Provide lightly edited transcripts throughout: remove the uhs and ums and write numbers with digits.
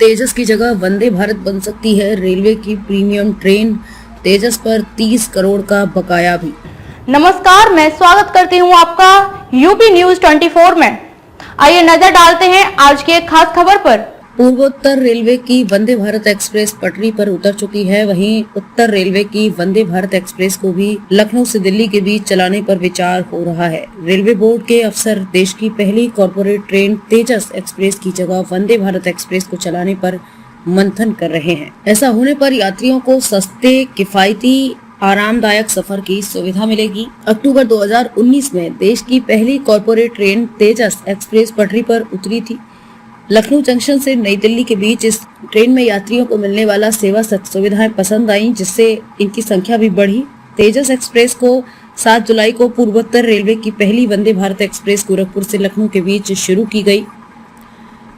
तेजस की जगह वंदे भारत बन सकती है रेलवे की प्रीमियम ट्रेन। तेजस पर 30 करोड़ का बकाया भी। नमस्कार, मैं स्वागत करती हूं आपका यूपी न्यूज 24 में। आइए नजर डालते हैं आज की एक खास खबर पर। पूर्वोत्तर रेलवे की वंदे भारत एक्सप्रेस पटरी पर उतर चुकी है। वहीं उत्तर रेलवे की वंदे भारत एक्सप्रेस को भी लखनऊ से दिल्ली के बीच चलाने पर विचार हो रहा है। रेलवे बोर्ड के अफसर देश की पहली कॉर्पोरेट ट्रेन तेजस एक्सप्रेस की जगह वंदे भारत एक्सप्रेस को चलाने पर मंथन कर रहे हैं। ऐसा होने पर यात्रियों को सस्ते, किफायती, आरामदायक सफर की सुविधा मिलेगी। अक्टूबर 2019 में देश की पहली कॉर्पोरेट ट्रेन तेजस एक्सप्रेस पटरी पर उतरी थी। लखनऊ जंक्शन से नई दिल्ली के बीच इस ट्रेन में यात्रियों को मिलने वाला सेवा सुविधाएं पसंद आई, जिससे इनकी संख्या भी बढ़ी। तेजस एक्सप्रेस को 7 जुलाई को पूर्वोत्तर रेलवे की पहली वंदे भारत एक्सप्रेस गोरखपुर से लखनऊ के बीच शुरू की गई।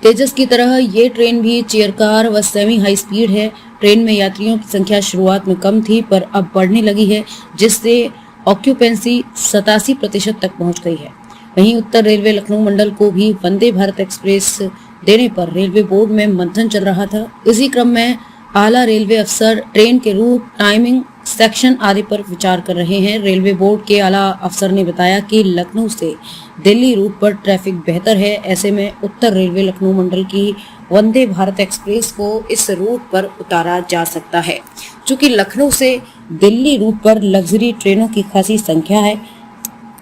तेजस की तरह ये ट्रेन भी चेयर कार व सेमी हाई स्पीड है। ट्रेन में यात्रियों की संख्या शुरुआत में कम थी, पर अब बढ़ने लगी है, जिससे ऑक्यूपेंसी 87% तक पहुंच गई है। वहीं उत्तर रेलवे लखनऊ मंडल को भी वंदे भारत एक्सप्रेस देने पर रेलवे बोर्ड में मंथन चल रहा था। इसी क्रम में आला रेलवे अफसर ट्रेन के रूट, टाइमिंग, सेक्शन आदि पर विचार कर रहे हैं। रेलवे बोर्ड के आला अफसर ने बताया कि लखनऊ से दिल्ली रूट पर ट्रैफिक बेहतर है। ऐसे में उत्तर रेलवे लखनऊ मंडल की वंदे भारत एक्सप्रेस को इस रूट पर उतारा जा सकता है। चूँकि लखनऊ से दिल्ली रूट पर लग्जरी ट्रेनों की खासी संख्या है,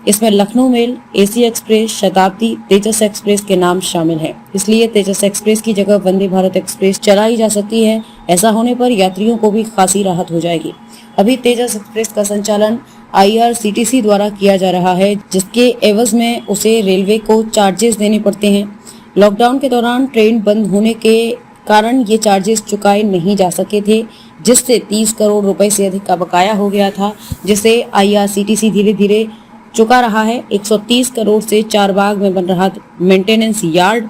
इसमें लखनऊ मेल, एसी एक्सप्रेस, शताब्दी, तेजस एक्सप्रेस के नाम शामिल हैं। इसलिए तेजस एक्सप्रेस की जगह वंदे भारत एक्सप्रेस चलाई जा सकती है। ऐसा होने पर यात्रियों को भी खासी राहत हो जाएगी। अभी तेजस एक्सप्रेस का संचालन IRCTC द्वारा किया जा रहा है, जिसके एवज में उसे रेलवे को चार्जेस देने पड़ते हैं। लॉकडाउन के दौरान ट्रेन बंद होने के कारण ये चार्जेस चुकाए नहीं जा सके थे, जिससे 30 करोड़ रुपए से अधिक का बकाया हो गया था, जिसे IRCTC धीरे धीरे चुका रहा है। 130 करोड़ से चारबाग में बन रहा maintenance yard.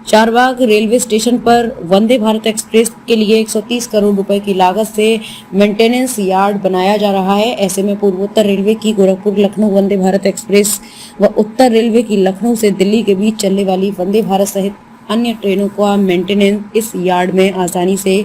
Charbagh railway station पर वंदे भारत एक्सप्रेस के लिए 130 करोड़ रुपए की लागत से मेंटेनेंस यार्ड बनाया जा रहा है। ऐसे में पूर्वोत्तर रेलवे की गोरखपुर लखनऊ वंदे भारत एक्सप्रेस व उत्तर रेलवे की लखनऊ से दिल्ली के बीच चलने वाली वंदे भारत सहित अन्य ट्रेनों का मेंटेनेंस इस यार्ड में आसानी से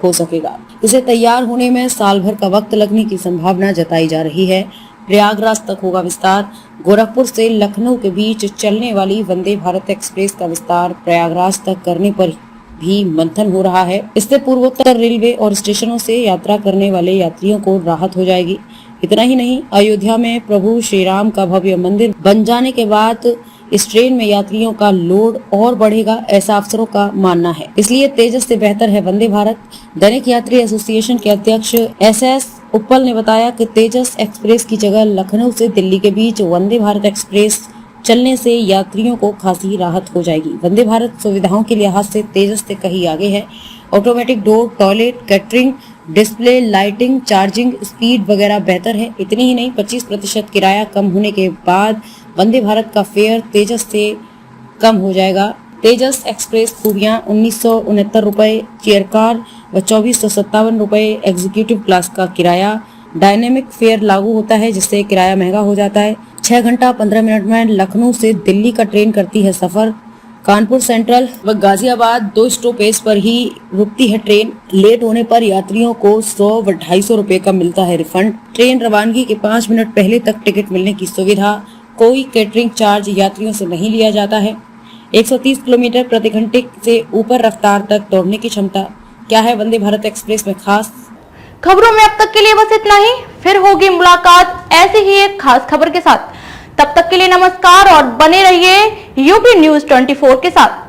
हो सकेगा। इसे तैयार होने में साल भर का वक्त लगने की संभावना जताई जा रही है। प्रयागराज तक होगा विस्तार। गोरखपुर से लखनऊ के बीच चलने वाली वंदे भारत एक्सप्रेस का विस्तार प्रयागराज तक करने पर भी मंथन हो रहा है। इससे पूर्वोत्तर रेलवे और स्टेशनों से यात्रा करने वाले यात्रियों को राहत हो जाएगी। इतना ही नहीं, अयोध्या में प्रभु श्री राम का भव्य मंदिर बन जाने के बाद इस ट्रेन में यात्रियों का लोड और बढ़ेगा, ऐसा अफसरों का मानना है। इसलिए तेजस से बेहतर है वंदे भारत। दैनिक यात्री एसोसिएशन के अध्यक्ष SS उप्पल ने बताया कि तेजस एक्सप्रेस की जगह लखनऊ से दिल्ली के बीच वंदे भारत एक्सप्रेस चलने से यात्रियों को खासी राहत हो जाएगी। वंदे भारत सुविधाओं के लिहाज से तेजस से कहीं आगे है। Automatic door, toilet, catering, display, lighting, charging speed वगैरह बेहतर है। इतनी ही नहीं, 25% किराया कम होने के बाद वंदे भारत का फेयर तेजस से कम हो जाएगा। तेजस एक्सप्रेस खूबियां 1969 रुपए चेयर कार व 2457 रुपए एग्जीक्यूटिव क्लास का किराया। डायनेमिक फेयर लागू होता है, जिससे किराया महंगा हो जाता है। 6 घंटा 15 मिनट में लखनऊ से दिल्ली का ट्रेन करती है सफर। कानपुर सेंट्रल व गाजियाबाद 2 स्टॉपेज पर ही रुकती है ट्रेन। लेट होने पर यात्रियों को 100 व 250 रुपए का मिलता है रिफंड। ट्रेन रवानगी के 5 मिनट पहले तक टिकट मिलने की सुविधा। कोई कैटरिंग चार्ज यात्रियों से नहीं लिया जाता है। 130 किलोमीटर प्रति घंटे से ऊपर रफ्तार तक दौड़ने की क्षमता। क्या है वंदे भारत एक्सप्रेस में खास? खबरों में अब तक के लिए बस इतना ही। फिर होगी मुलाकात ऐसी ही एक खास खबर के साथ। तब तक के लिए नमस्कार और बने रहिए यूपी न्यूज 24 के साथ।